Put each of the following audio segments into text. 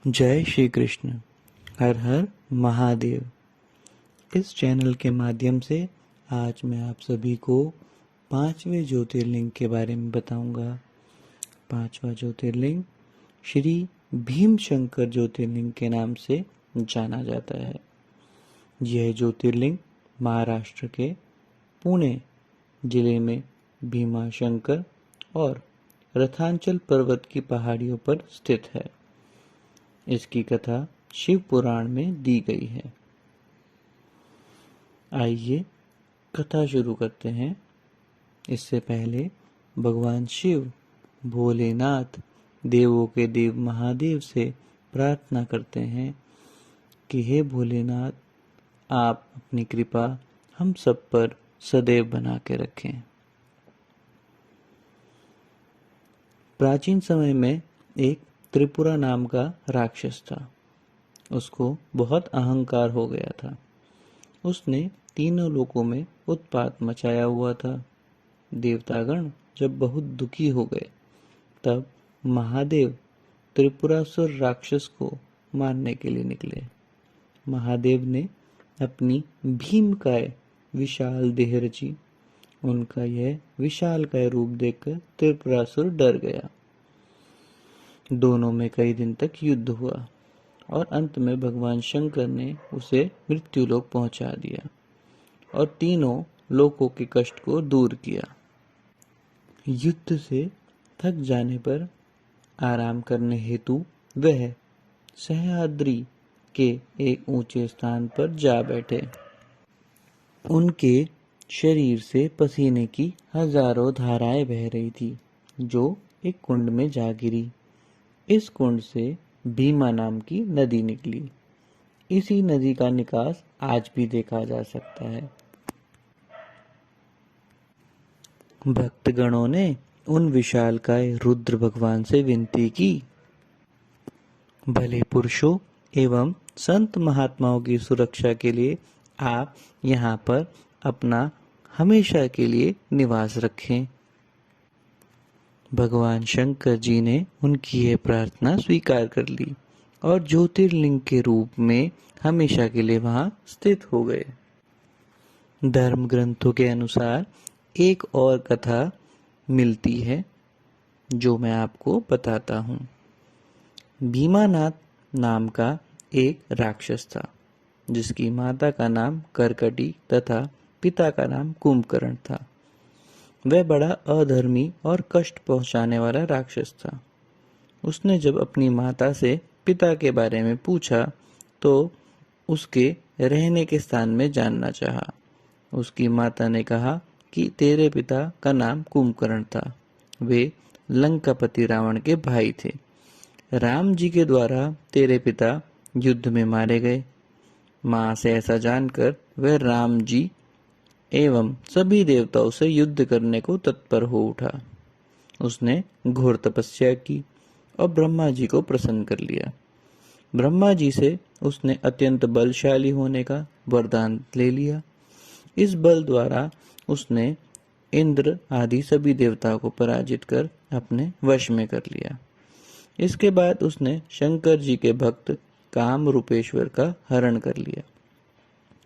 जय श्री कृष्ण। हर हर महादेव। इस चैनल के माध्यम से आज मैं आप सभी को 5वें ज्योतिर्लिंग के बारे में बताऊंगा। 5वां ज्योतिर्लिंग श्री भीमशंकर ज्योतिर्लिंग के नाम से जाना जाता है। यह ज्योतिर्लिंग महाराष्ट्र के पुणे जिले में भीमाशंकर और रथांचल पर्वत की पहाड़ियों पर स्थित है। इसकी कथा शिव पुराण में दी गई है। आइए कथा शुरू करते हैं। इससे पहले भगवान शिव भोलेनाथ देवों के देव महादेव से प्रार्थना करते हैं कि हे भोलेनाथ, आप अपनी कृपा हम सब पर सदैव बना के रखें। प्राचीन समय में एक त्रिपुरा नाम का राक्षस था। उसको बहुत अहंकार हो गया था। उसने तीनों लोकों में उत्पात मचाया हुआ था। देवतागण जब बहुत दुखी हो गए तब महादेव त्रिपुरासुर राक्षस को मारने के लिए निकले। महादेव ने अपनी भीमकाय विशाल देह रची। उनका यह विशालकाय रूप देखकर त्रिपुरासुर डर गया। दोनों में कई दिन तक युद्ध हुआ और अंत में भगवान शंकर ने उसे मृत्युलोक पहुंचा दिया और तीनों लोकों के कष्ट को दूर किया। युद्ध से थक जाने पर आराम करने हेतु वह सह्याद्री के एक ऊंचे स्थान पर जा बैठे। उनके शरीर से पसीने की हजारों धाराएं बह रही थी जो एक कुंड में जा गिरी। इस कुंड से भीमा नाम की नदी निकली। इसी नदी का निकास आज भी देखा जा सकता है। भक्तगणों ने उन विशालकाय रुद्र भगवान से विनती की, भले पुरुषों एवं संत महात्माओं की सुरक्षा के लिए आप यहाँ पर अपना हमेशा के लिए निवास रखें। भगवान शंकर जी ने उनकी यह प्रार्थना स्वीकार कर ली और ज्योतिर्लिंग के रूप में हमेशा के लिए वहां स्थित हो गए। धर्म ग्रंथों के अनुसार एक और कथा मिलती है जो मैं आपको बताता हूँ। भीमानाथ नाम का एक राक्षस था जिसकी माता का नाम करकटी तथा पिता का नाम कुंभकर्ण था। वह बड़ा अधर्मी और कष्ट पहुंचाने वाला राक्षस था। उसने जब अपनी माता से पिता के बारे में पूछा तो उसके रहने के स्थान में जानना चाहा। उसकी माता ने कहा कि तेरे पिता का नाम कुंभकर्ण था। वे लंकापति रावण के भाई थे। राम जी के द्वारा तेरे पिता युद्ध में मारे गए। माँ से ऐसा जानकर वह राम जी एवं सभी देवताओं से युद्ध करने को तत्पर हो उठा। उसने घोर तपस्या की और ब्रह्मा जी को प्रसन्न कर लिया। ब्रह्मा जी से उसने अत्यंत बलशाली होने का वरदान ले लिया। इस बल द्वारा उसने इंद्र आदि सभी देवताओं को पराजित कर अपने वश में कर लिया। इसके बाद उसने शंकर जी के भक्त काम रूपेश्वर का हरण कर लिया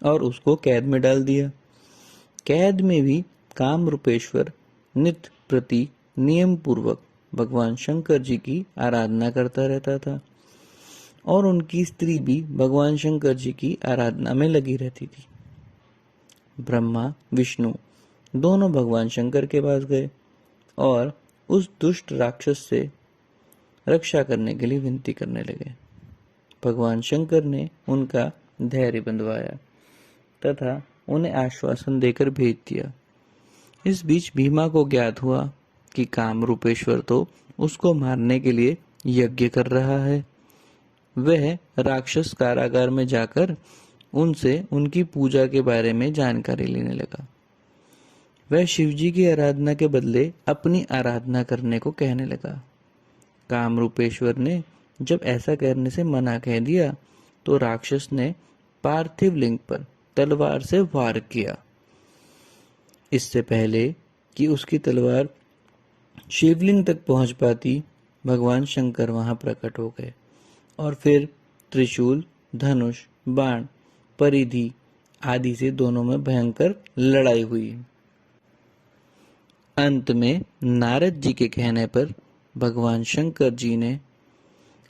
और उसको कैद में डाल दिया। कैद में भी काम रूपेश्वर नित्य प्रति नियम पूर्वक भगवान शंकर जी की आराधना करता रहता था और उनकी स्त्री भी भगवान शंकर जी की आराधना में लगी रहती थी। ब्रह्मा विष्णु दोनों भगवान शंकर के पास गए और उस दुष्ट राक्षस से रक्षा करने के लिए विनती करने लगे। भगवान शंकर ने उनका धैर्य बंधवाया तथा उन्हें आश्वासन देकर भेज दिया। इस बीच भीमा को ज्ञात हुआ कि काम रूपेश्वर तो उसको मारने के लिए यज्ञ कर रहा है। वह राक्षस कारागार में जाकर उनसे उनकी पूजा के बारे में जानकारी लेने लगा। वह शिवजी की आराधना के बदले अपनी आराधना करने को कहने लगा। काम रूपेश्वर ने जब ऐसा करने से मना कह दिया तो राक्षस ने पार्थिव लिंग पर तलवार से वार किया। इससे पहले कि उसकी तलवार शिवलिंग तक पहुंच पाती, भगवान शंकर वहां प्रकट हो गए और फिर त्रिशूल, धनुष, बाण, परिधि आदि से दोनों में भयंकर लड़ाई हुई। अंत में नारद जी के कहने पर भगवान शंकर जी ने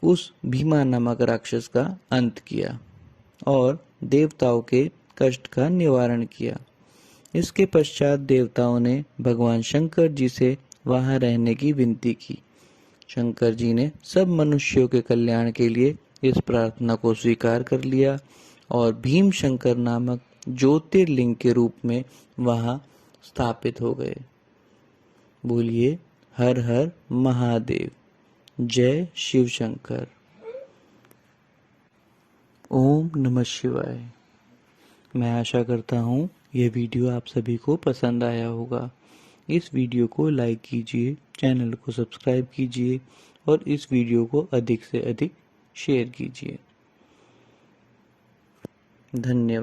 उस भीमा नामक राक्षस का अंत किया और देवताओं के कष्ट का निवारण किया। इसके पश्चात देवताओं ने भगवान शंकर जी से वहां रहने की विनती की। शंकर जी ने सब मनुष्यों के कल्याण के लिए इस प्रार्थना को स्वीकार कर लिया और भीम शंकर नामक ज्योतिर्लिंग के रूप में वहां स्थापित हो गए। बोलिए हर हर महादेव, जय शिव शंकर। ओम नमः शिवाय। मैं आशा करता हूँ यह वीडियो आप सभी को पसंद आया होगा। इस वीडियो को लाइक कीजिए, चैनल को सब्सक्राइब कीजिए और इस वीडियो को अधिक से अधिक शेयर कीजिए। धन्यवाद।